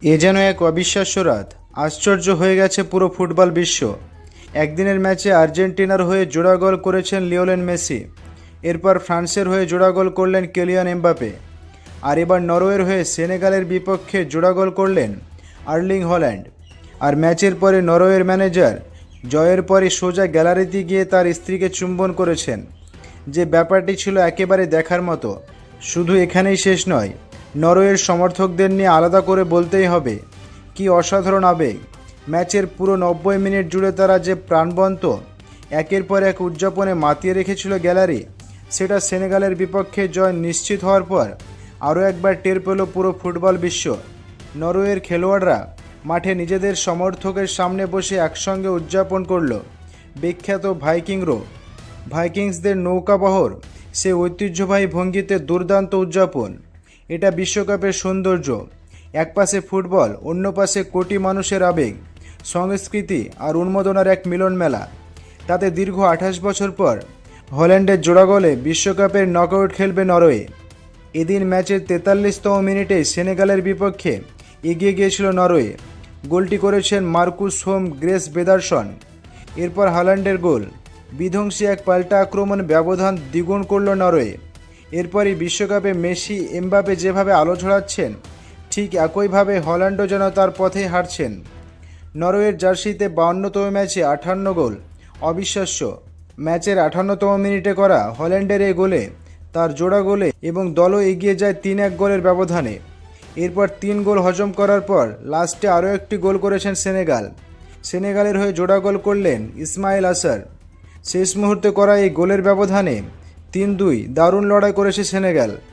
এ যেন এক অবিশ্বাস্য রাত। আশ্চর্য হয়ে গেছে পুরো ফুটবল বিশ্ব। একদিনের ম্যাচে আর্জেন্টিনার হয়ে জোড়া গোল করেছেন লিওনেল মেসি। এরপর ফ্রান্সের হয়ে জোড়া গোল করলেন কিলিয়ান এমবাপে। আর এবার নরওয়ের হয়ে সেনেগালের বিপক্ষে জোড়া গোল করলেন আর্লিং হল্যান্ড। আর ম্যাচের পরে নরওয়ের ম্যানেজার জয়ের পরে সোজা গ্যালারিতে গিয়ে তার স্ত্রীকে চুম্বন করেছেন। যে ব্যাপারটি ছিল একেবারে দেখার মতো। শুধু এখানেই শেষ নয়, নরওয়ের সমর্থকদের নিয়ে আলাদা করে বলতেই হবে। কি অসাধারণ আবেগ! ম্যাচের পুরো 90 মিনিট জুড়ে তারা যে প্রাণবন্ত একের পর এক উদযাপনে মাতিয়ে রেখেছিল গ্যালারি, সেটা সেনেগালের বিপক্ষে জয় নিশ্চিত হওয়ার পর আরও একবার টের পেল পুরো ফুটবল বিশ্ব। নরওয়ের খেলোয়াড়রা মাঠে নিজেদের সমর্থকের সামনে বসে একসঙ্গে উদযাপন করল বিখ্যাত ভাইকিংসদের নৌকাবহর সে ঐতিহ্যবাহী ভঙ্গিতে দুর্দান্ত উদযাপন। এটা বিশ্বকাপের সৌন্দর্য। এক পাশে ফুটবল, অন্য পাশে কোটি মানুষের আবেগ, সংস্কৃতি আর উন্মাদনার এক মিলন মেলা। তাতে দীর্ঘ 28 বছর পর হল্যান্ডের জোড়া গোলে বিশ্বকাপের নকআউট খেলবে নরওয়ে। এদিন ম্যাচের 43তম মিনিটে সেনেগালের বিপক্ষে এগিয়ে গিয়েছিল নরওয়ে। গোলটি করেছেন মার্কুস হোম গ্রেস বেদারসন। এরপর হল্যান্ডের গোল বিধ্বংসী এক পাল্টা আক্রমণ ব্যবধান দ্বিগুণ করল নরওয়ে। এরপরই বিশ্বকাপে মেসি এমবাপে যেভাবে আলো ছড়াচ্ছেন, ঠিক একইভাবে হল্যান্ডও যেন তার পথেই হাঁটছেন। নরওয়ের জার্সিতে 52তম ম্যাচে 58 গোল, অবিশ্বাস্য। ম্যাচের 58তম মিনিটে করা হল্যান্ডের এই গোলে তার জোড়া গোলে এবং দলও এগিয়ে যায় 3-1 গোলের ব্যবধানে। এরপর 3 গোল হজম করার পর লাস্টে আরও একটি গোল করেছেন সেনেগালের হয়ে জোড়া গোল করলেন ইসমাইল আসার। শেষ মুহূর্তে করা এই গোলের ব্যবধানে 3-2 দারুণ লড়াই করেছে সেনেগাল।